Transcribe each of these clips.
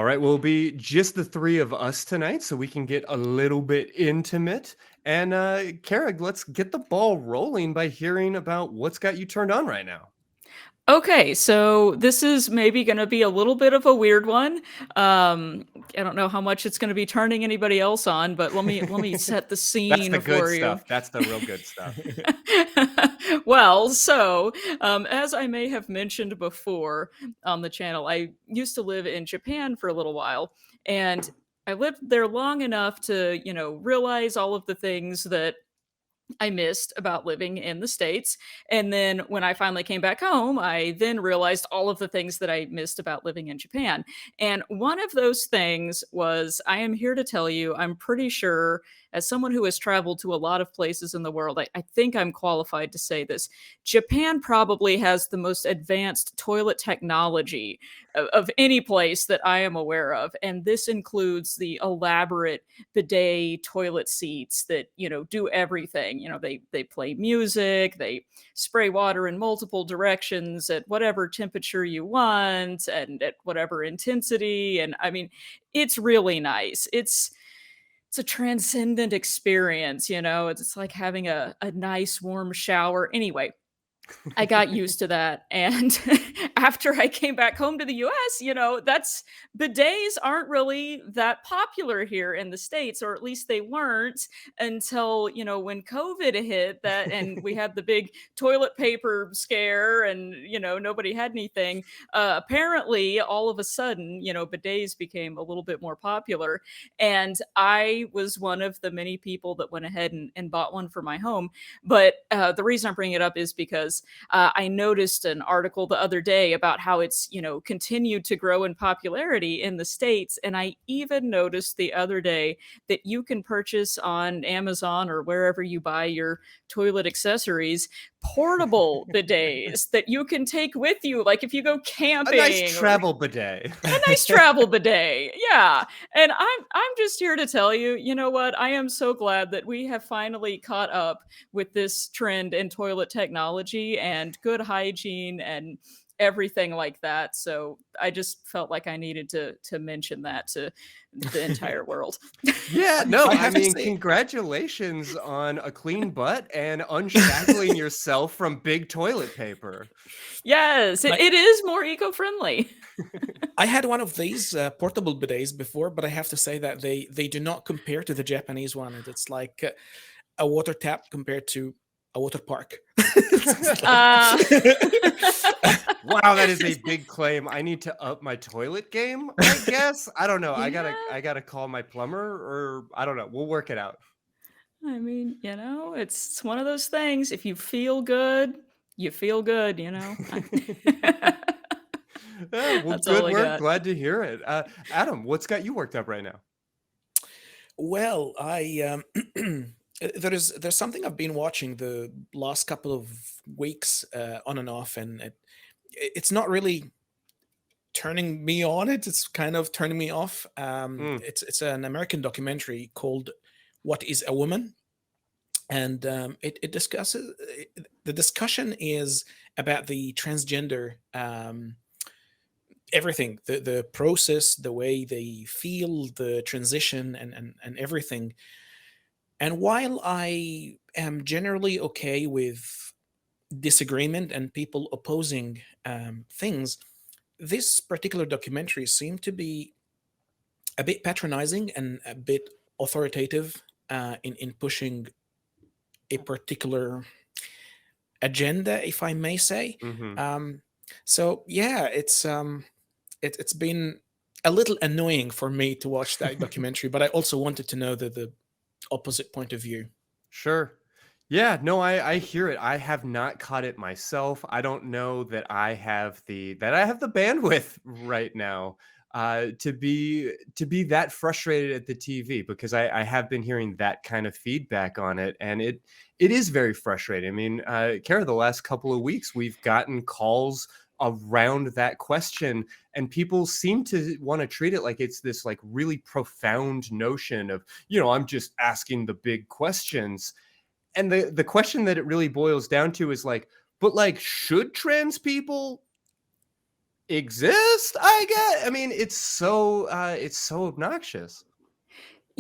right, we'll be just the three of us tonight, so we can get a little bit intimate. And Kara, let's get the ball rolling by hearing about what's got you turned on right now. Okay, so this is maybe going to be a little bit of a weird one. I don't know how much it's going to be turning anybody else on, but let me set the That's the scene good for you. stuff. That's the real good stuff. Well, so as I may have mentioned before on the channel, I used to live in Japan for a little while, and I lived there long enough to, realize all of the things that I missed about living in the States. And then when I finally came back home, I then realized all of the things that I missed about living in Japan. And one of those things was I am here to tell you, I'm pretty sure, as someone who has traveled to a lot of places in the world, I think I'm qualified to say this. Japan probably has the most advanced toilet technology of any place that I am aware of. And this includes the elaborate bidet toilet seats that do everything. They play music, they spray water in multiple directions at whatever temperature you want and at whatever intensity. And I mean, it's really nice. It's a transcendent experience. It's like having a nice warm shower. Anyway, I got used to that. And after I came back home to the US, that's bidets aren't really that popular here in the States, or at least they weren't until, when COVID hit that and we had the big toilet paper scare and, nobody had anything. Apparently, all of a sudden, bidets became a little bit more popular. And I was one of the many people that went ahead and bought one for my home. But the reason I'm bringing it up is because I noticed an article the other day about how it's, continued to grow in popularity in the States. And I even noticed the other day that you can purchase on Amazon or wherever you buy your toilet accessories portable bidets that you can take with you, like if you go A nice camping, or travel bidet. a nice travel bidet. Yeah. And I'm just here to tell you, you know what? I am so glad that we have finally caught up with this trend in toilet technology and good hygiene and everything like that. So I just felt like I needed to mention that to the entire world. Yeah, no, I I have to mean, say, congratulations on a clean butt and unshackling yourself from big toilet paper. Yes, I, it is more eco-friendly. I had one of these portable bidets before, but I have to say that they do not compare to the Japanese one. It's like a water tap compared to a water park. Uh, Wow, that is a big claim. I need to up my toilet game, I guess. I don't know. I gotta yeah. I gotta call my plumber, or I don't know. We'll work it out. I mean, it's one of those things. If you feel good, you feel good, Yeah, well, That's all good I work. got. Glad to hear it. Adam, what's got you worked up right now? Well, I there's something I've been watching the last couple of weeks on and off, and it's not really turning me on. It's kind of turning me off. Mm, It's an American documentary called "What Is a Woman," and it discusses the discussion is about the transgender everything, the process, the way they feel, the transition, and everything. And while I am generally okay with disagreement and people opposing things, this particular documentary seemed to be a bit patronizing and a bit authoritative in pushing a particular agenda, if I may say. hmm Um, so yeah, it's been a little annoying for me to watch that documentary, but I also wanted to know the opposite point of view. Sure. Yeah, no, I hear it. I have not caught it myself. I don't know that I have the bandwidth right now to be that frustrated at the TV, because I have been hearing that kind of feedback on it, and it is very frustrating. I mean, Kara, the last couple of weeks we've gotten calls around that question, and people seem to want to treat it like it's this like really profound notion of, I'm just asking the big questions. And the question that it really boils down to is like, but like, should trans people exist, I guess. I mean, it's so obnoxious.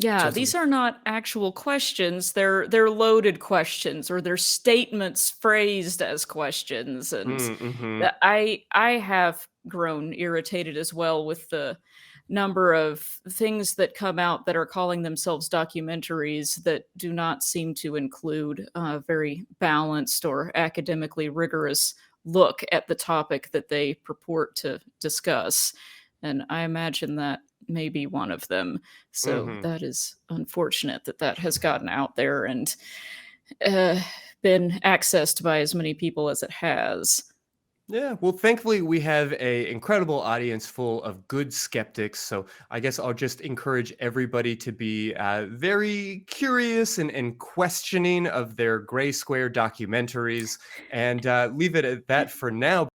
Yeah, Totally. these are not actual questions. They're loaded questions, or they're statements phrased as questions. And Mm-hmm. I have grown irritated as well with the number of things that come out that are calling themselves documentaries that do not seem to include a very balanced or academically rigorous look at the topic that they purport to discuss. And I imagine that may be one of them. So Mm-hmm. that is unfortunate that that has gotten out there and uh, been accessed by as many people as it has. Yeah, well, thankfully we have a incredible audience full of good skeptics. So I guess I'll just encourage everybody to be very curious and questioning of their gray square documentaries, and leave it at that for now.